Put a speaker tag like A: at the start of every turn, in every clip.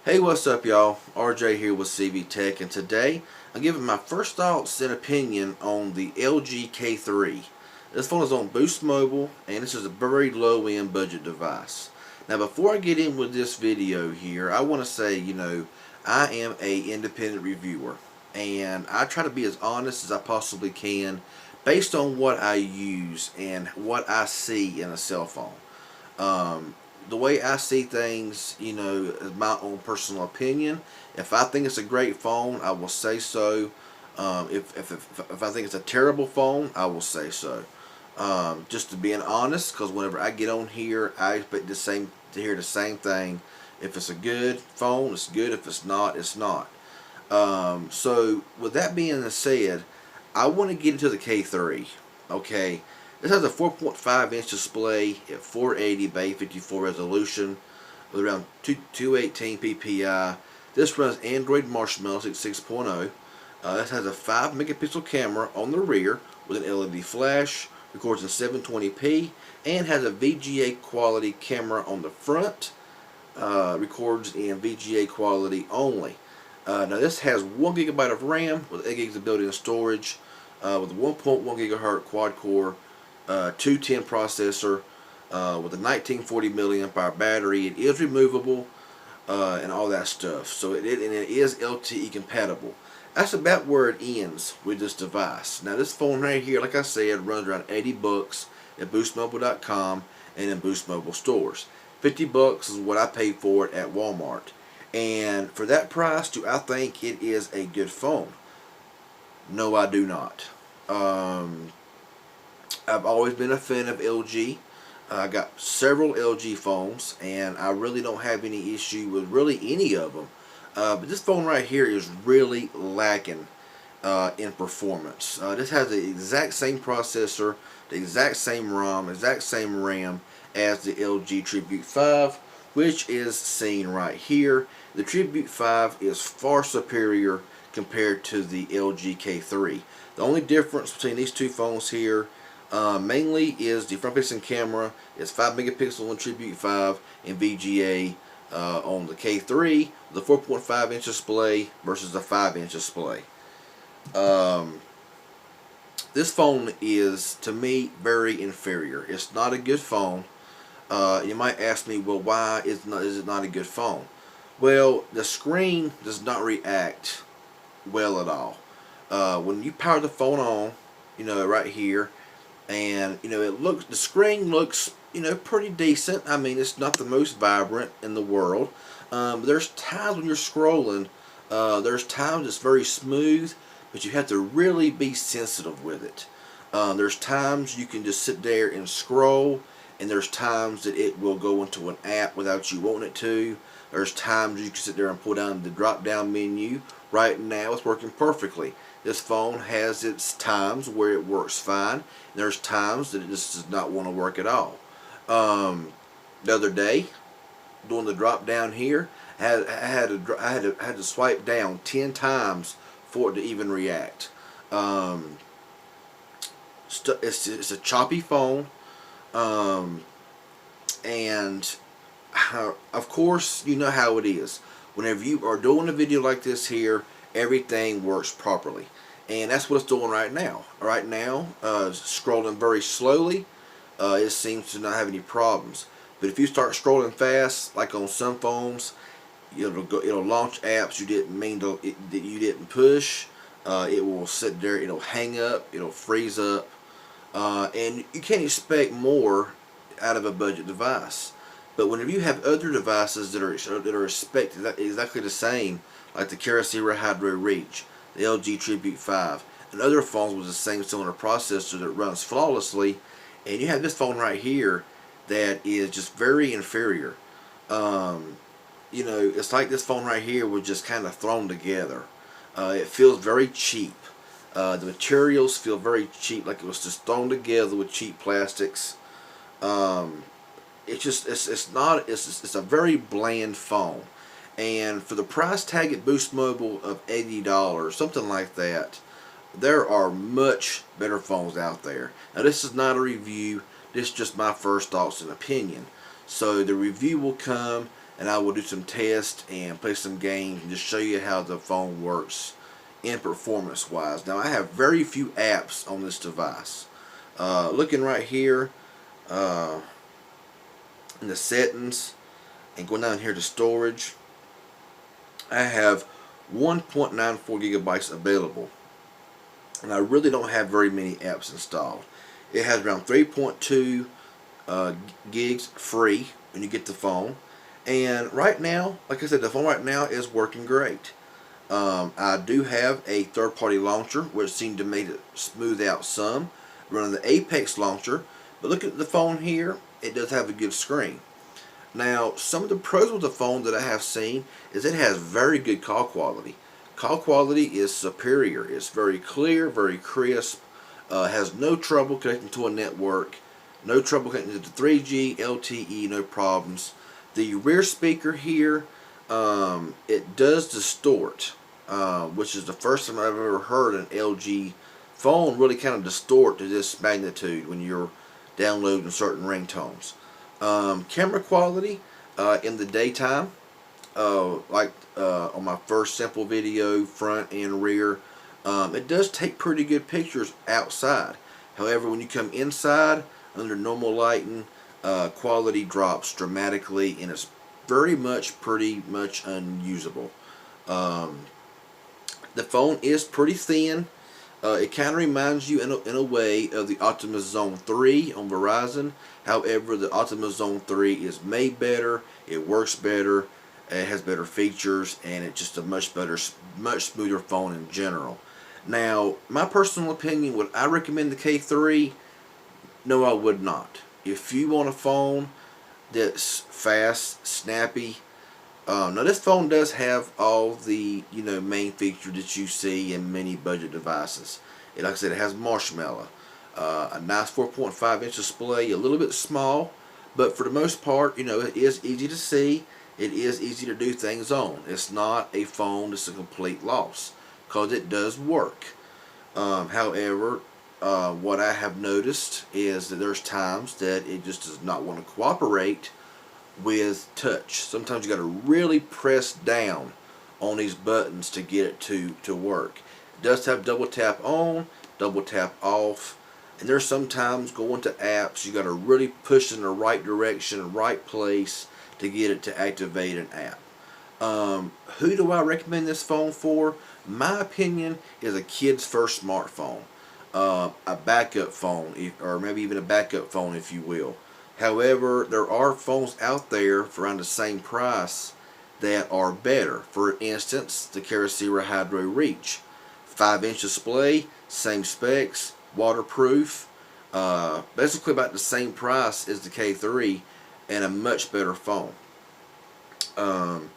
A: Hey, what's up, y'all? RJ here with CV Tech, and today I'm giving my first thoughts and opinion on the LG K3. This phone is on Boost Mobile, and this is a very low-end budget device. Now, before I get in with this video here, I want to say, I am a independent reviewer, and I try to be as honest as I possibly can based on what I use and what I see in a cell phone. The way I see things, is my own personal opinion. If I think it's a great phone, I will say so. If I think it's a terrible phone, I will say so. Just to being honest, because whenever I get on here, I expect to hear the same thing. If it's a good phone, it's good. If it's not, it's not. So with that being said, I want to get into the K3. Okay, this has a 4.5-inch display at 480 by 854 resolution with around 218 ppi. This runs Android Marshmallow 6.0. This has a 5 megapixel camera on the rear with an LED flash, records in 720p, and has a VGA quality camera on the front, records in VGA quality only. Now this has 1 gigabyte of RAM with 8 gigs of built-in storage, with a 1.1 gigahertz quad-core 210 processor, with a 1940 milliamp hour battery. It is removable, and all that stuff. So it is LTE compatible. That's about where it ends with this device. Now this phone right here, like I said, runs around 80 bucks at boostmobile.com and in Boost Mobile stores. 50 bucks is what I paid for it at Walmart. And for that price, do I think it is a good phone? No, I do not. I've always been a fan of LG. I got several LG phones, and I really don't have any issue with really any of them. But this phone right here is really lacking in performance. This has the exact same processor, the exact same ROM, exact same RAM as the LG Tribute 5, which is seen right here. The Tribute 5 is far superior compared to the LG K3. The only difference between these two phones here mainly is the front-facing camera is 5 megapixel on Tribute 5 and VGA on the K3, the 4.5-inch display versus the 5-inch display. This phone is, to me, very inferior. It's not a good phone. You might ask me, well, why is it not a good phone? Well, the screen does not react well at all. When you power the phone on, right here, and the screen looks pretty decent. I mean, it's not the most vibrant in the world. There's times when you're scrolling, there's times it's very smooth, but you have to really be sensitive with it. There's times you can just sit there and scroll, and there's times that it will go into an app without you wanting it to. There's times you can sit there and pull down the drop down menu. Right now it's working perfectly. This phone has its times where it works fine, and there's times that it just does not want to work at all. The other day, doing the drop down here, I had to swipe down 10 times for it to even react. It's a choppy phone, and of course, you know how it is. Whenever you are doing a video like this here, everything works properly. And that's what it's doing right now. Right now, scrolling very slowly, it seems to not have any problems. But if you start scrolling fast, like on some phones, it'll launch apps you didn't mean that you didn't push. It will sit there, it'll hang up, it'll freeze up, and you can't expect more out of a budget device. But whenever you have other devices that are expected exactly the same, like the Kyocera Hydro Reach, the LG Tribute 5, and other phones with the same similar processor that runs flawlessly, and you have this phone right here that is just very inferior. It's like this phone right here was just kind of thrown together. It feels very cheap. The materials feel very cheap, like it was just thrown together with cheap plastics. It's a very bland phone, and for the price tag at Boost Mobile of $80, something like that, there are much better phones out there. Now this is not a review, this is just my first thoughts and opinion. So the review will come and I will do some tests and play some games and just show you how the phone works in performance wise. Now I have very few apps on this device. Looking right here in the settings and going down here to storage, I have 1.94 gigabytes available, and I really don't have very many apps installed. It has around 3.2 gigs free when you get the phone, and right now, like I said, the phone right now is working great. I do have a third-party launcher, which seemed to make it smooth out some, running the Apex launcher. But look at the phone here; it does have a good screen. Now, some of the pros with the phone that I have seen is it has very good call quality. Call quality is superior. It's very clear, very crisp. Has no trouble connecting to a network. No trouble connecting to 3G, LTE, no problems. The rear speaker here, it does distort, which is the first time I've ever heard an LG phone really kind of distort to this magnitude when you're downloading certain ringtones. Camera quality in the daytime, like on my first sample video, front and rear, it does take pretty good pictures outside. However, when you come inside under normal lighting, quality drops dramatically, and it's pretty much unusable. The phone is pretty thin. It kind of reminds you in a way of the Optimus Zone 3 on Verizon. However, the Optimus Zone 3 is made better, it works better, it has better features, and it's just a much smoother phone in general. Now, my personal opinion, would I recommend the K3? No, I would not. If you want a phone that's fast, snappy, now this phone does have all the main features that you see in many budget devices. Like I said, it has Marshmallow, a nice 4.5-inch display, a little bit small, but for the most part, it is easy to see. It is easy to do things on. It's not a phone that's a complete loss, because it does work. However, what I have noticed is that there's times that it just does not want to cooperate with touch. Sometimes you got to really press down on these buttons to get it to work. It does have double tap on, double tap off, and there's sometimes going to apps you got to really push in the right direction, right place to get it to activate an app. Who do I recommend this phone for? My opinion is a kid's first smartphone, a backup phone, or maybe even a backup phone, if you will. However, there are phones out there for around the same price that are better. For instance, the Kyocera Hydro Reach. 5-inch display, same specs, waterproof, basically about the same price as the K3, and a much better phone. I'm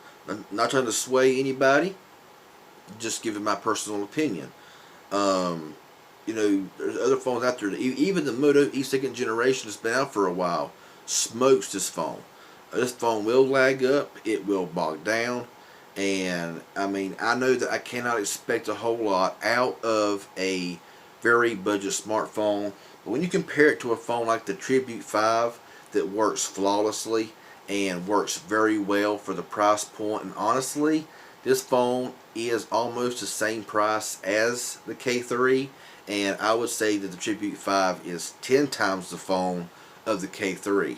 A: not trying to sway anybody, just giving my personal opinion. There's other phones out there. Even the Moto E2nd generation that's been out for a while smokes this phone. This phone will lag up. It will bog down. And, I mean, I know that I cannot expect a whole lot out of a very budget smartphone. But when you compare it to a phone like the Tribute 5 that works flawlessly and works very well for the price point, and honestly, this phone is almost the same price as the K3, and I would say that the Tribute 5 is 10 times the phone of the K3.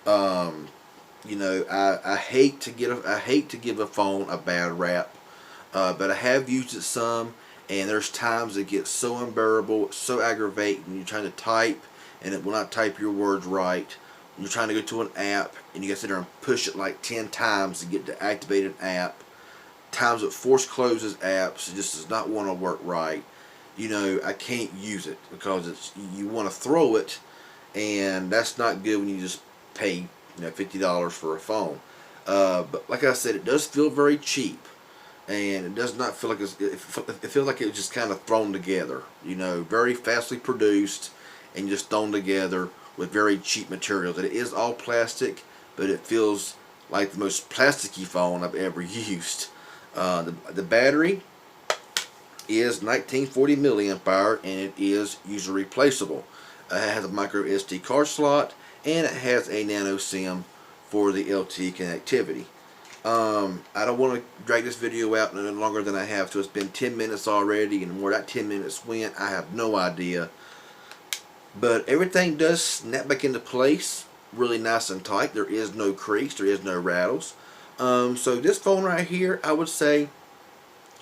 A: I hate to give a phone a bad rap, but I have used it some, and there's times it gets so unbearable, so aggravating when you're trying to type and it will not type your words right. When you're trying to go to an app and you got to sit there and push it like 10 times to get to activate an app. Times it force closes apps, it just does not want to work right. I can't use it because you want to throw it, and that's not good when you just pay $50 for a phone. But like I said, it does feel very cheap, and it does not feel like it feels like it was just kind of thrown together. Very fastly produced and just thrown together with very cheap materials. And it is all plastic, but it feels like the most plasticky phone I've ever used. The battery is 1940 milliamp hour, and it is user replaceable. It has a micro SD card slot, and it has a nano SIM for the LTE connectivity. I don't want to drag this video out no longer than I have to. It's been 10 minutes already, and where that 10 minutes went, I have no idea. But everything does snap back into place really nice and tight. There is no creaks, there is no rattles. So this phone right here, I would say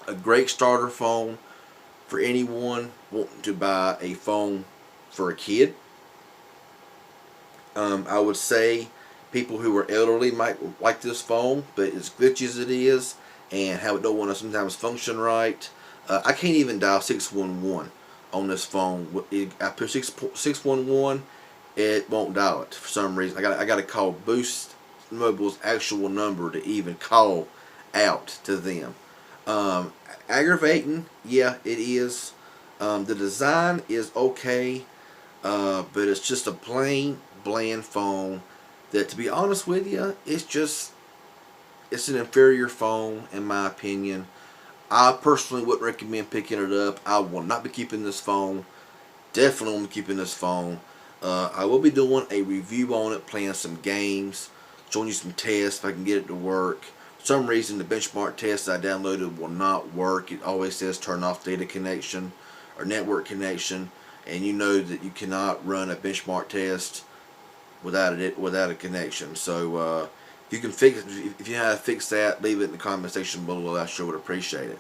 A: a great starter phone for anyone wanting to buy a phone for a kid. I would say people who are elderly might like this phone, but as glitchy as it is and how it don't want to sometimes function right, I can't even dial 611 on this phone. I push 611, it won't dial it for some reason. I got to call Boost Mobile's actual number to even call out to them. Aggravating, yeah, it is. The design is okay, but it's just a plain bland phone that, to be honest with you, it's an inferior phone in my opinion. I personally wouldn't recommend picking it up. I will not be keeping this phone. Definitely won't be keeping this phone. I will be doing a review on it, playing some games, showing you some tests if I can get it to work. For some reason, the benchmark test I downloaded will not work. It always says turn off data connection or network connection, and you know that you cannot run a benchmark test without a connection. So if you can if you know how to fix that, leave it in the comment section below. I sure would appreciate it.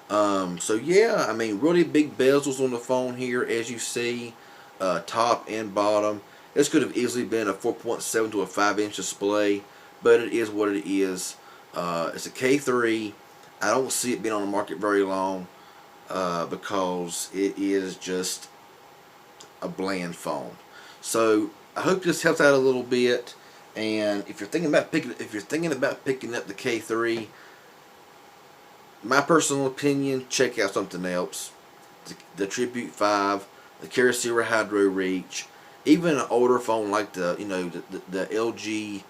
A: So yeah, I mean, really big bezels on the phone here, as you see, top and bottom. This could have easily been a 4.7 to a 5-inch display, but it is what it is. It's a K3. I don't see it being on the market very long because it is just a bland phone. So I hope this helps out a little bit. And if you're thinking about picking up the K3, my personal opinion, check out something else. The Tribute 5, the Kerasera Hydro Reach, even an older phone like the LG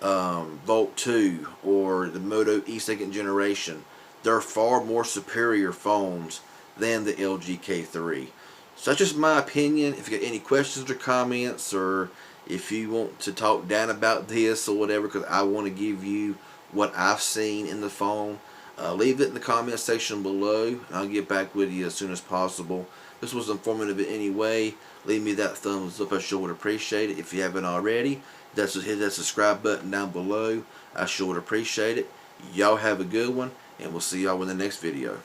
A: Volt 2 or the Moto E 2nd generation. They're far more superior phones than the LG K3. So that's just my opinion. If you got any questions or comments, or if you want to talk down about this or whatever, because I want to give you what I've seen in the phone, leave it in the comment section below, and I'll get back with you as soon as possible. This was informative in any way. Leave me that thumbs up. I sure would appreciate it. If you haven't already, hit that subscribe button down below. I sure would appreciate it. Y'all have a good one, and we'll see y'all in the next video.